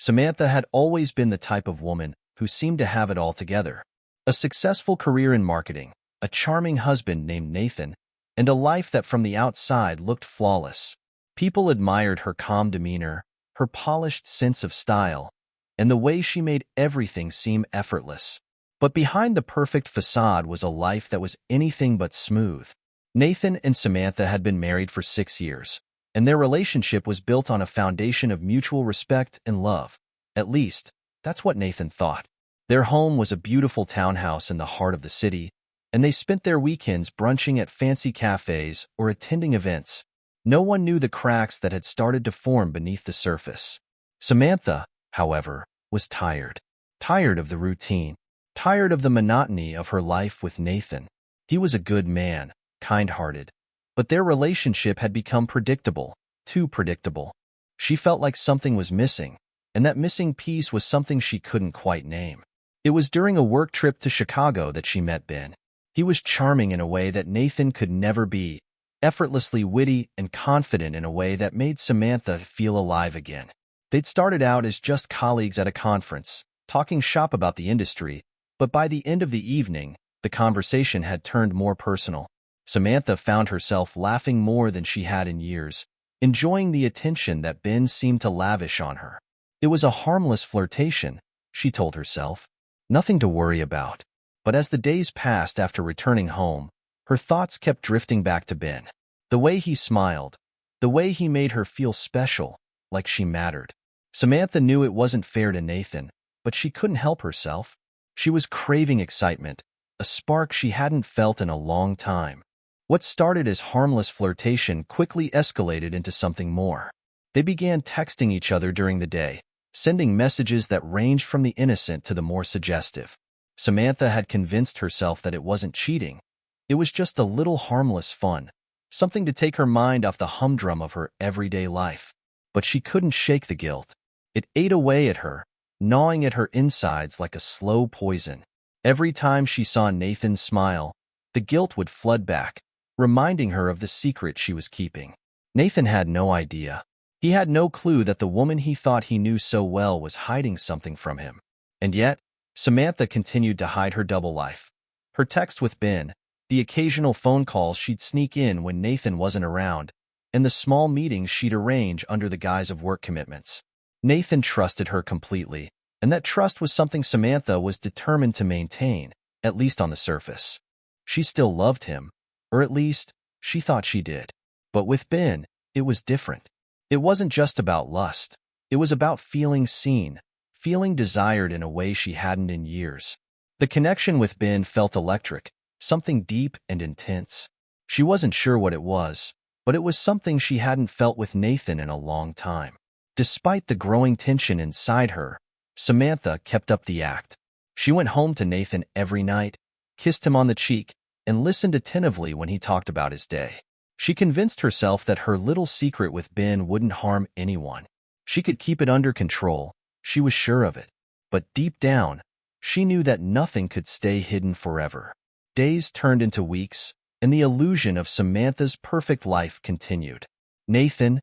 Samantha had always been the type of woman who seemed to have it all together. A successful career in marketing, a charming husband named Nathan, and a life that from the outside looked flawless. People admired her calm demeanor, her polished sense of style, and the way she made everything seem effortless. But behind the perfect facade was a life that was anything but smooth. Nathan and Samantha had been married for 6 years, and their relationship was built on a foundation of mutual respect and love. At least, that's what Nathan thought. Their home was a beautiful townhouse in the heart of the city, and they spent their weekends brunching at fancy cafes or attending events. No one knew the cracks that had started to form beneath the surface. Samantha, however, was tired. Tired of the routine. Tired of the monotony of her life with Nathan. He was a good man, kind-hearted, but their relationship had become predictable, too predictable. She felt like something was missing, and that missing piece was something she couldn't quite name. It was during a work trip to Chicago that she met Ben. He was charming in a way that Nathan could never be, effortlessly witty and confident in a way that made Samantha feel alive again. They'd started out as just colleagues at a conference, talking shop about the industry, but by the end of the evening, the conversation had turned more personal. Samantha found herself laughing more than she had in years, enjoying the attention that Ben seemed to lavish on her. It was a harmless flirtation, she told herself. Nothing to worry about. But as the days passed after returning home, her thoughts kept drifting back to Ben. The way he smiled, the way he made her feel special, like she mattered. Samantha knew it wasn't fair to Nathan, but she couldn't help herself. She was craving excitement, a spark she hadn't felt in a long time. What started as harmless flirtation quickly escalated into something more. They began texting each other during the day, sending messages that ranged from the innocent to the more suggestive. Samantha had convinced herself that it wasn't cheating. It was just a little harmless fun, something to take her mind off the humdrum of her everyday life. But she couldn't shake the guilt. It ate away at her, gnawing at her insides like a slow poison. Every time she saw Nathan smile, the guilt would flood back, reminding her of the secret she was keeping. Nathan had no idea. He had no clue that the woman he thought he knew so well was hiding something from him. And yet, Samantha continued to hide her double life. Her text with Ben, the occasional phone calls she'd sneak in when Nathan wasn't around, and the small meetings she'd arrange under the guise of work commitments. Nathan trusted her completely, and that trust was something Samantha was determined to maintain, at least on the surface. She still loved him, or at least, she thought she did. But with Ben, it was different. It wasn't just about lust. It was about feeling seen, feeling desired in a way she hadn't in years. The connection with Ben felt electric, something deep and intense. She wasn't sure what it was, but it was something she hadn't felt with Nathan in a long time. Despite the growing tension inside her, Samantha kept up the act. She went home to Nathan every night, kissed him on the cheek, and listened attentively when he talked about his day. She convinced herself that her little secret with Ben wouldn't harm anyone. She could keep it under control, she was sure of it. But deep down, she knew that nothing could stay hidden forever. Days turned into weeks, and the illusion of Samantha's perfect life continued. Nathan,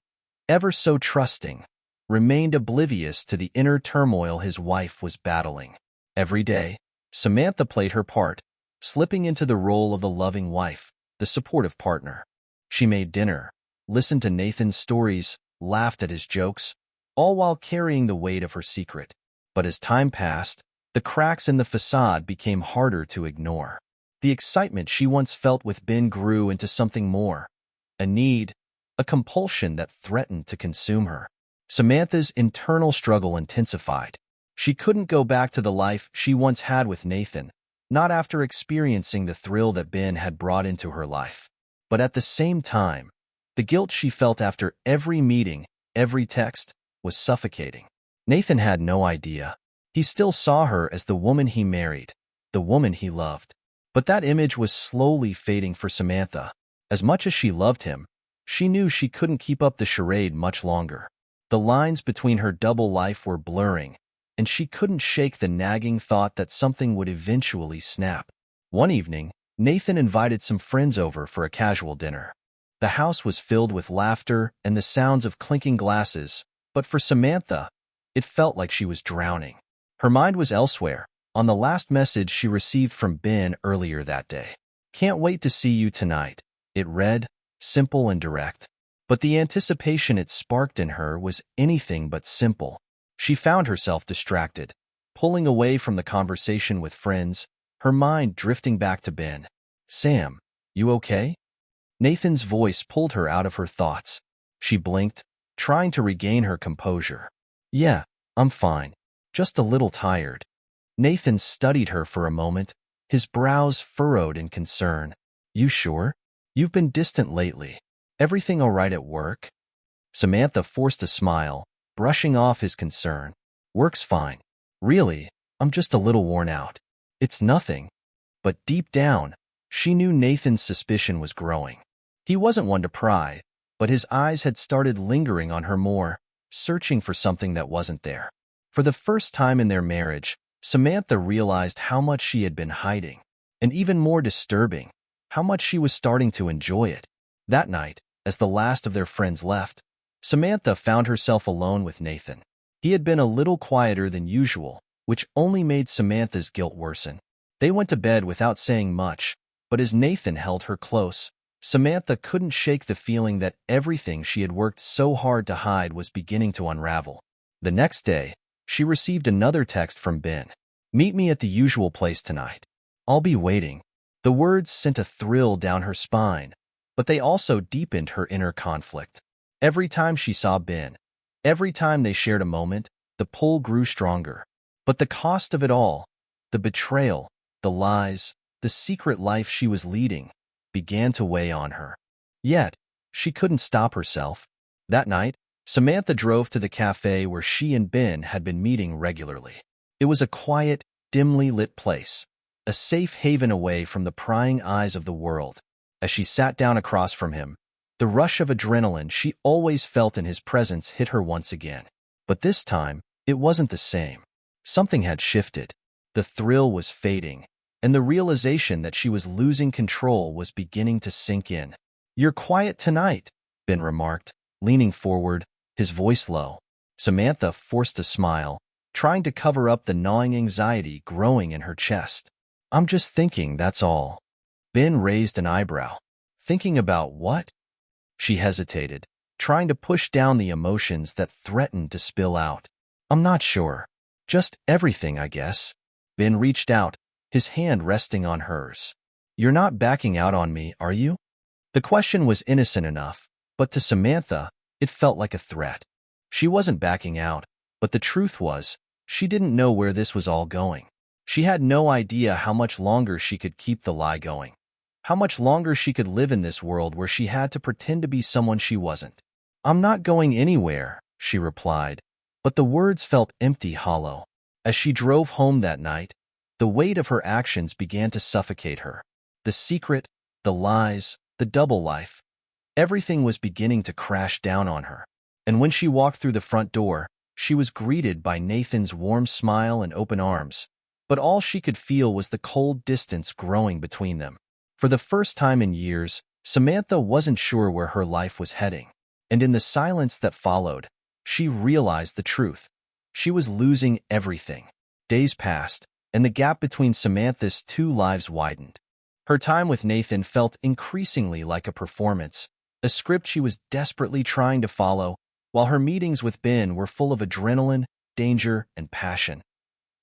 ever so trusting, remained oblivious to the inner turmoil his wife was battling. Every day, Samantha played her part, slipping into the role of the loving wife, the supportive partner. She made dinner, listened to Nathan's stories, laughed at his jokes, all while carrying the weight of her secret. But as time passed, the cracks in the facade became harder to ignore. The excitement she once felt with Ben grew into something more, a need, a compulsion that threatened to consume her. Samantha's internal struggle intensified. She couldn't go back to the life she once had with Nathan, not after experiencing the thrill that Ben had brought into her life. But at the same time, the guilt she felt after every meeting, every text, was suffocating. Nathan had no idea. He still saw her as the woman he married, the woman he loved. But that image was slowly fading for Samantha. As much as she loved him, she knew she couldn't keep up the charade much longer. The lines between her double life were blurring, and she couldn't shake the nagging thought that something would eventually snap. One evening, Nathan invited some friends over for a casual dinner. The house was filled with laughter and the sounds of clinking glasses, but for Samantha, It felt like she was drowning. Her mind was elsewhere, on the last message she received from Ben earlier that day. "Can't wait to see you tonight," it read, simple and direct. But the anticipation it sparked in her was anything but simple. She found herself distracted, pulling away from the conversation with friends, her mind drifting back to Ben. "Sam, you okay?" Nathan's voice pulled her out of her thoughts. She blinked, trying to regain her composure. "Yeah, I'm fine. Just a little tired." Nathan studied her for a moment, his brows furrowed in concern. "You sure? You've been distant lately. Everything all right at work?" Samantha forced a smile, brushing off his concern. "Work's fine. Really, I'm just a little worn out." "It's nothing." But deep down, she knew Nathan's suspicion was growing. He wasn't one to pry, but his eyes had started lingering on her more, searching for something that wasn't there. For the first time in their marriage, Samantha realized how much she had been hiding, and even more disturbing, how much she was starting to enjoy it. That night, as the last of their friends left, Samantha found herself alone with Nathan. He had been a little quieter than usual, which only made Samantha's guilt worsen. They went to bed without saying much, but as Nathan held her close, Samantha couldn't shake the feeling that everything she had worked so hard to hide was beginning to unravel. The next day, she received another text from Ben. "Meet me at the usual place tonight. I'll be waiting." The words sent a thrill down her spine, but they also deepened her inner conflict. Every time she saw Ben, every time they shared a moment, the pull grew stronger. But the cost of it all, the betrayal, the lies, the secret life she was leading, began to weigh on her. Yet, she couldn't stop herself. That night, Samantha drove to the cafe where she and Ben had been meeting regularly. It was a quiet, dimly lit place, a safe haven away from the prying eyes of the world. As she sat down across from him, the rush of adrenaline she always felt in his presence hit her once again. But this time, it wasn't the same. Something had shifted. The thrill was fading, and the realization that she was losing control was beginning to sink in. "You're quiet tonight," Ben remarked, leaning forward, his voice low. Samantha forced a smile, trying to cover up the gnawing anxiety growing in her chest. "I'm just thinking, that's all." Ben raised an eyebrow. "Thinking about what?" She hesitated, trying to push down the emotions that threatened to spill out. "I'm not sure. Just everything, I guess." Ben reached out, his hand resting on hers. "You're not backing out on me, are you?" The question was innocent enough, but to Samantha, it felt like a threat. She wasn't backing out, but the truth was, she didn't know where this was all going. She had no idea how much longer she could keep the lie going, how much longer she could live in this world where she had to pretend to be someone she wasn't. "I'm not going anywhere," she replied, but the words felt empty, hollow. As she drove home that night, the weight of her actions began to suffocate her. The secret, the lies, the double life, everything was beginning to crash down on her. And when she walked through the front door, she was greeted by Nathan's warm smile and open arms, but all she could feel was the cold distance growing between them. For the first time in years, Samantha wasn't sure where her life was heading, and in the silence that followed, she realized the truth. She was losing everything. Days passed, and the gap between Samantha's two lives widened. Her time with Nathan felt increasingly like a performance, a script she was desperately trying to follow, while her meetings with Ben were full of adrenaline, danger, and passion.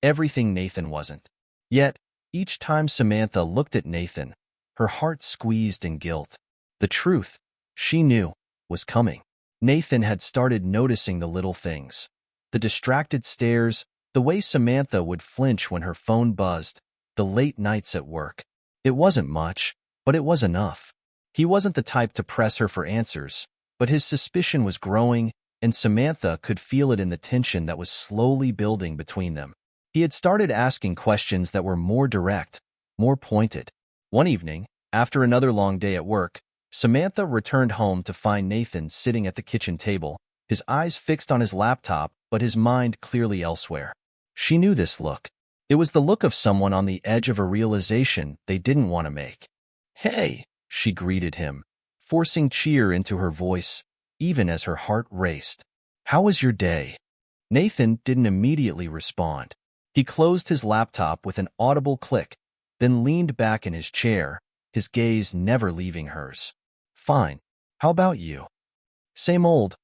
Everything Nathan wasn't. Yet, each time Samantha looked at Nathan, her heart squeezed in guilt. The truth, she knew, was coming. Nathan had started noticing the little things. The distracted stares, the way Samantha would flinch when her phone buzzed, the late nights at work. It wasn't much, but it was enough. He wasn't the type to press her for answers, but his suspicion was growing, and Samantha could feel it in the tension that was slowly building between them. He had started asking questions that were more direct, more pointed. One evening, after another long day at work, Samantha returned home to find Nathan sitting at the kitchen table, his eyes fixed on his laptop, but his mind clearly elsewhere. She knew this look. It was the look of someone on the edge of a realization they didn't want to make. "Hey," she greeted him, forcing cheer into her voice, even as her heart raced. "How was your day?" Nathan didn't immediately respond. He closed his laptop with an audible click, then leaned back in his chair, his gaze never leaving hers. Fine. How about you? Same old,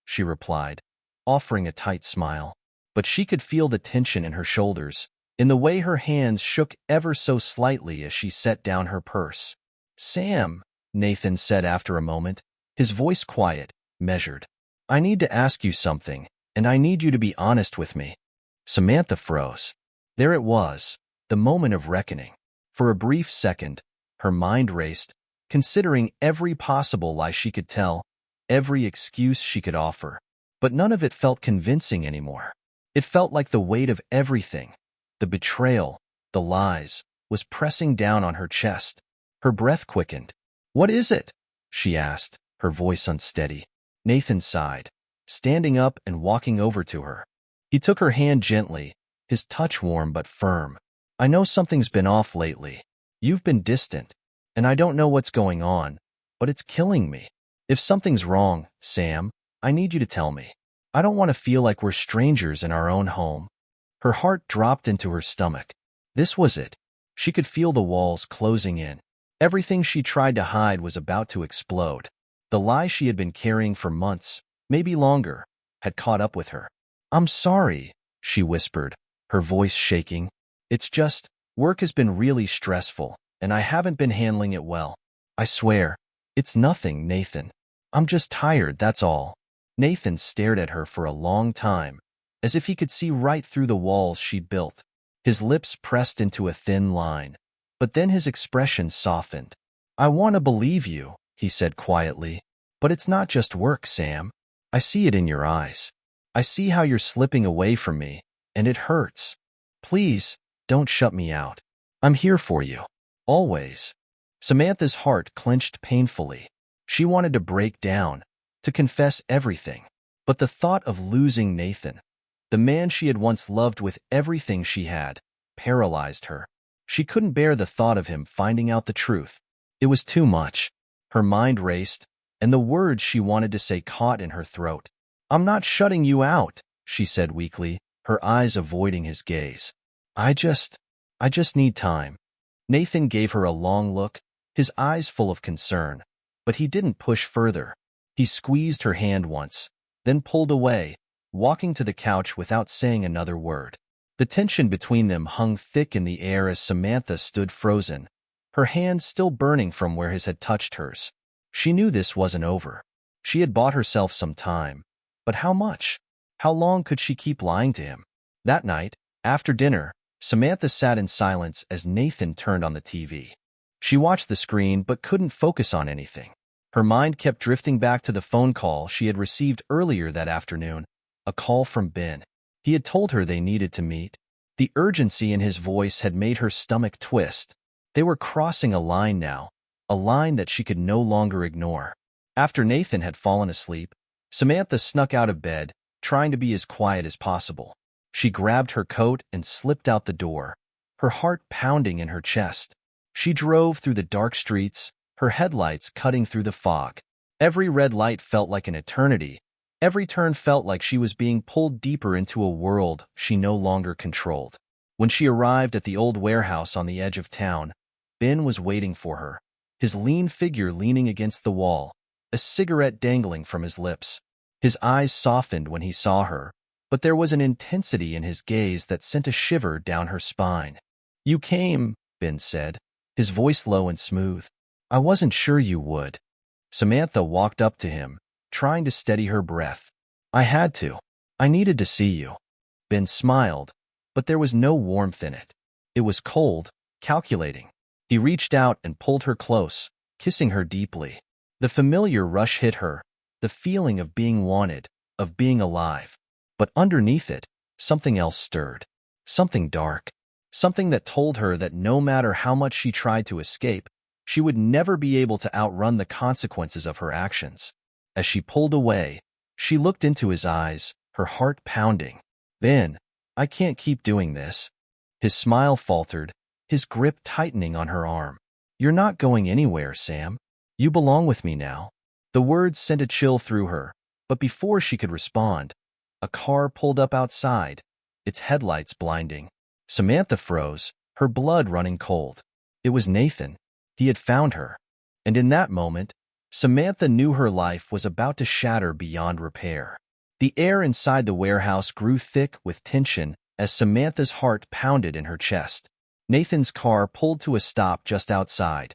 she replied, offering a tight smile. But she could feel the tension in her shoulders, in the way her hands shook ever so slightly as she set down her purse. Sam, Nathan said after a moment, his voice quiet, measured. I need to ask you something, and I need you to be honest with me. Samantha froze. There it was, the moment of reckoning. For a brief second, her mind raced, considering every possible lie she could tell, every excuse she could offer. But none of it felt convincing anymore. It felt like the weight of everything, the betrayal, the lies, was pressing down on her chest. Her breath quickened. What is it? She asked, her voice unsteady. Nathan sighed, standing up and walking over to her. He took her hand gently, his touch warm but firm. I know something's been off lately. You've been distant, and I don't know what's going on, but it's killing me. If something's wrong, Sam, I need you to tell me. I don't want to feel like we're strangers in our own home. Her heart dropped into her stomach. This was it. She could feel the walls closing in. Everything she tried to hide was about to explode. The lie she had been carrying for months, maybe longer, had caught up with her. I'm sorry, she whispered, her voice shaking. It's just, work has been really stressful, and I haven't been handling it well. I swear, it's nothing, Nathan. I'm just tired, that's all. Nathan stared at her for a long time, as if he could see right through the walls she'd built. His lips pressed into a thin line, but then his expression softened. I want to believe you, he said quietly, but it's not just work, Sam. I see it in your eyes. I see how you're slipping away from me, and it hurts. Please, don't shut me out. I'm here for you. Always. Samantha's heart clenched painfully. She wanted to break down, to confess everything. But the thought of losing Nathan, the man she had once loved with everything she had, paralyzed her. She couldn't bear the thought of him finding out the truth. It was too much. Her mind raced, and the words she wanted to say caught in her throat. I'm not shutting you out, she said weakly, her eyes avoiding his gaze. I just need time. Nathan gave her a long look, his eyes full of concern, but he didn't push further. He squeezed her hand once, then pulled away, walking to the couch without saying another word. The tension between them hung thick in the air as Samantha stood frozen, her hand still burning from where his had touched hers. She knew this wasn't over. She had bought herself some time. But how much? How long could she keep lying to him? That night, after dinner, Samantha sat in silence as Nathan turned on the TV. She watched the screen but couldn't focus on anything. Her mind kept drifting back to the phone call she had received earlier that afternoon, a call from Ben. He had told her they needed to meet. The urgency in his voice had made her stomach twist. They were crossing a line now, a line that she could no longer ignore. After Nathan had fallen asleep, Samantha snuck out of bed, trying to be as quiet as possible. She grabbed her coat and slipped out the door, her heart pounding in her chest. She drove through the dark streets, her headlights cutting through the fog. Every red light felt like an eternity. Every turn felt like she was being pulled deeper into a world she no longer controlled. When she arrived at the old warehouse on the edge of town, Ben was waiting for her, his lean figure leaning against the wall, a cigarette dangling from his lips. His eyes softened when he saw her, but there was an intensity in his gaze that sent a shiver down her spine. You came, Ben said, his voice low and smooth. I wasn't sure you would. Samantha walked up to him, trying to steady her breath. I had to. I needed to see you. Ben smiled, but there was no warmth in it. It was cold, calculating. He reached out and pulled her close, kissing her deeply. The familiar rush hit her, the feeling of being wanted, of being alive. But underneath it, something else stirred. Something dark. Something that told her that no matter how much she tried to escape, she would never be able to outrun the consequences of her actions. As she pulled away, she looked into his eyes, her heart pounding. Ben, I can't keep doing this. His smile faltered, his grip tightening on her arm. You're not going anywhere, Sam. You belong with me now. The words sent a chill through her, but before she could respond, A car pulled up outside, its headlights blinding. Samantha froze, her blood running cold. It was Nathan. He had found her. And in that moment, Samantha knew her life was about to shatter beyond repair. The air inside the warehouse grew thick with tension as Samantha's heart pounded in her chest. Nathan's car pulled to a stop just outside,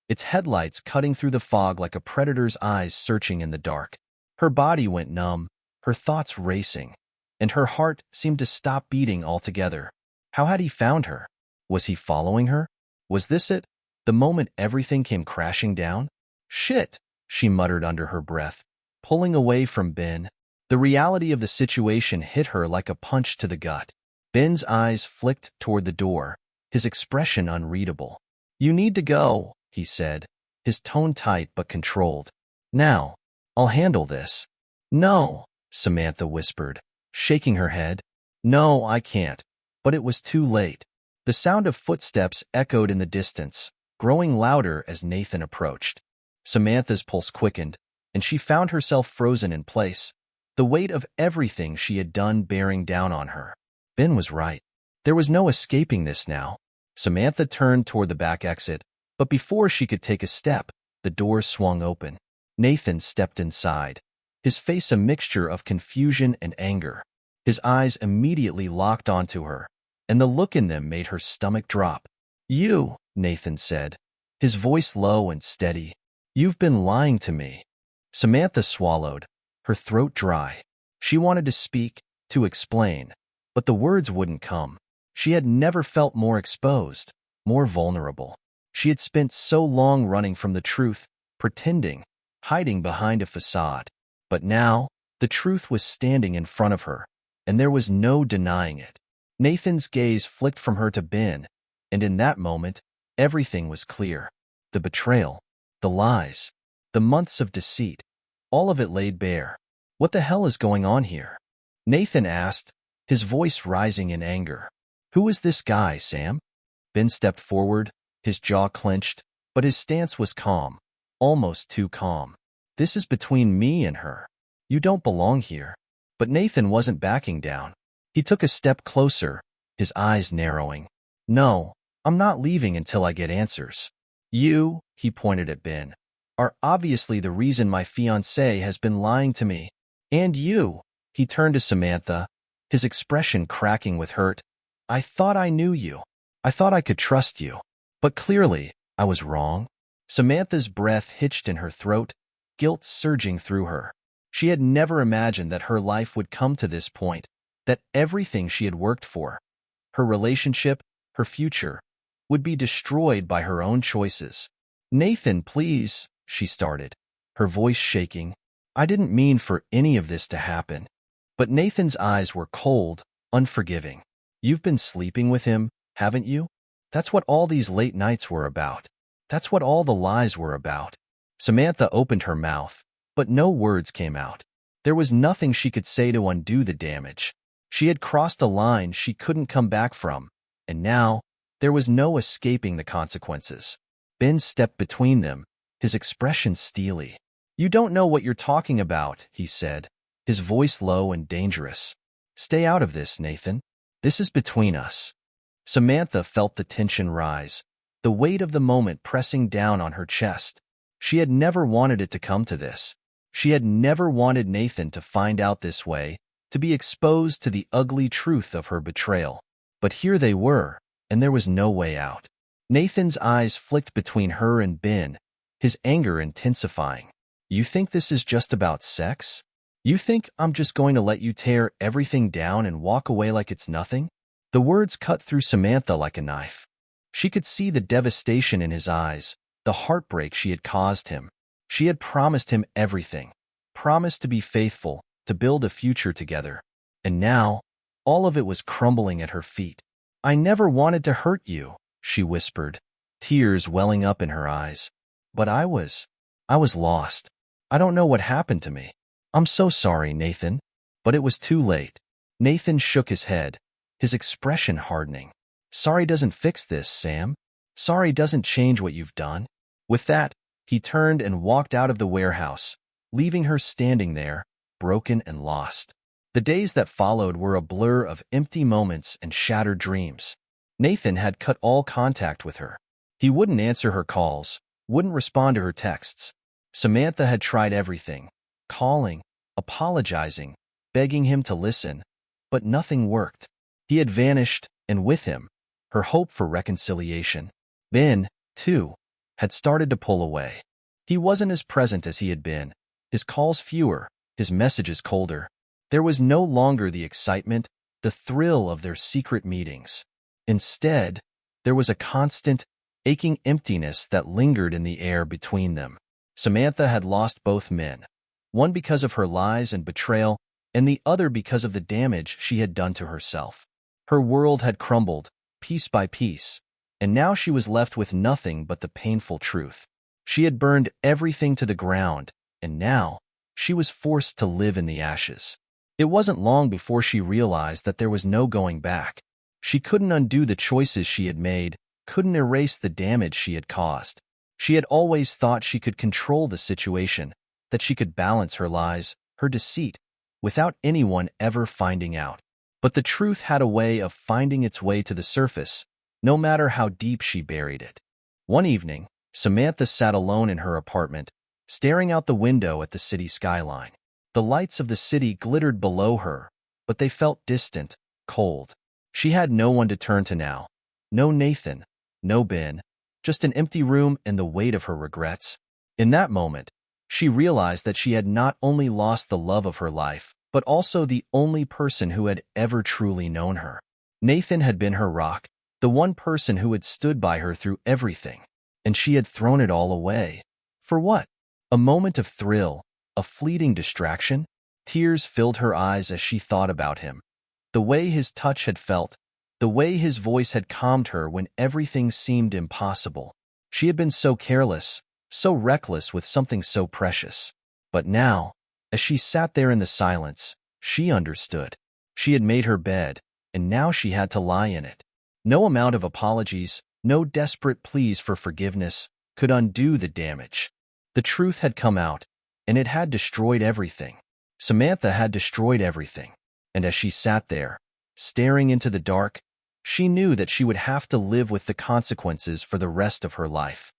its headlights cutting through the fog like a predator's eyes searching in the dark. Her body went numb, her thoughts racing, and her heart seemed to stop beating altogether. How had he found her? Was he following her? Was this it? The moment everything came crashing down? Shit, she muttered under her breath, pulling away from Ben. The reality of the situation hit her like a punch to the gut. Ben's eyes flicked toward the door, his expression unreadable. "You need to go," he said, his tone tight but controlled. "Now, I'll handle this." "No," Samantha whispered, shaking her head. "No, I can't." But it was too late. The sound of footsteps echoed in the distance, growing louder as Nathan approached. Samantha's pulse quickened, and she found herself frozen in place, the weight of everything she had done bearing down on her. Ben was right. There was no escaping this now. Samantha turned toward the back exit, but before she could take a step, the door swung open. Nathan stepped inside, his face a mixture of confusion and anger. His eyes immediately locked onto her, and the look in them made her stomach drop. "You," Nathan said, his voice low and steady. "You've been lying to me." Samantha swallowed, her throat dry. She wanted to speak, to explain, but the words wouldn't come. She had never felt more exposed, more vulnerable. She had spent so long running from the truth, pretending, hiding behind a facade. But now, the truth was standing in front of her, and there was no denying it. Nathan's gaze flicked from her to Ben, and in that moment, everything was clear. The betrayal, the lies, the months of deceit, all of it laid bare. "What the hell is going on here?" Nathan asked, his voice rising in anger. "Who is this guy, Sam?" Ben stepped forward, his jaw clenched, but his stance was calm, almost too calm. "This is between me and her. You don't belong here." But Nathan wasn't backing down. He took a step closer, his eyes narrowing. "No, I'm not leaving until I get answers. You," he pointed at Ben, "are obviously the reason my fiancé has been lying to me. And you," he turned to Samantha, his expression cracking with hurt. "I thought I knew you. I thought I could trust you. But clearly, I was wrong." Samantha's breath hitched in her throat, guilt surging through her. She had never imagined that her life would come to this point, that everything she had worked for, her relationship, her future, would be destroyed by her own choices. "Nathan, please," she started, her voice shaking. "I didn't mean for any of this to happen." But Nathan's eyes were cold, unforgiving. "You've been sleeping with him, haven't you? That's what all these late nights were about. That's what all the lies were about." Samantha opened her mouth, but no words came out. There was nothing she could say to undo the damage. She had crossed a line she couldn't come back from, and now there was no escaping the consequences. Ben stepped between them, his expression steely. "You don't know what you're talking about," he said, his voice low and dangerous. "Stay out of this, Nathan. This is between us." Samantha felt the tension rise, the weight of the moment pressing down on her chest. She had never wanted it to come to this. She had never wanted Nathan to find out this way, to be exposed to the ugly truth of her betrayal. But here they were, and there was no way out. Nathan's eyes flicked between her and Ben, his anger intensifying. "You think this is just about sex? You think I'm just going to let you tear everything down and walk away like it's nothing?" The words cut through Samantha like a knife. She could see the devastation in his eyes, the heartbreak she had caused him. She had promised him everything, promised to be faithful, to build a future together. And now, all of it was crumbling at her feet. "I never wanted to hurt you," she whispered, tears welling up in her eyes. "But I was lost. I don't know what happened to me. I'm so sorry, Nathan." But it was too late. Nathan shook his head, his expression hardening. "Sorry doesn't fix this, Sam. Sorry doesn't change what you've done." With that, he turned and walked out of the warehouse, leaving her standing there, broken and lost. The days that followed were a blur of empty moments and shattered dreams. Nathan had cut all contact with her. He wouldn't answer her calls, wouldn't respond to her texts. Samantha had tried everything, calling, apologizing, begging him to listen, but nothing worked. He had vanished, and with him, her hope for reconciliation. Ben, too, had started to pull away. He wasn't as present as he had been, his calls fewer, his messages colder. There was no longer the excitement, the thrill of their secret meetings. Instead, there was a constant, aching emptiness that lingered in the air between them. Samantha had lost both men, one because of her lies and betrayal, and the other because of the damage she had done to herself. Her world had crumbled, piece by piece, and now she was left with nothing but the painful truth. She had burned everything to the ground, and now she was forced to live in the ashes. It wasn't long before she realized that there was no going back. She couldn't undo the choices she had made, couldn't erase the damage she had caused. She had always thought she could control the situation, that she could balance her lies, her deceit, without anyone ever finding out. But the truth had a way of finding its way to the surface, no matter how deep she buried it. One evening, Samantha sat alone in her apartment, staring out the window at the city skyline. The lights of the city glittered below her, but they felt distant, cold. She had no one to turn to now. No Nathan, no Ben, just an empty room and the weight of her regrets. In that moment, she realized that she had not only lost the love of her life, but also the only person who had ever truly known her. Nathan had been her rock, the one person who had stood by her through everything, and she had thrown it all away. For what? A moment of thrill, a fleeting distraction? Tears filled her eyes as she thought about him. The way his touch had felt, the way his voice had calmed her when everything seemed impossible. She had been so careless, so reckless with something so precious. But now, as she sat there in the silence, she understood. She had made her bed, and now she had to lie in it. No amount of apologies, no desperate pleas for forgiveness could undo the damage. The truth had come out, and it had destroyed everything. Samantha had destroyed everything. And as she sat there, staring into the dark, she knew that she would have to live with the consequences for the rest of her life.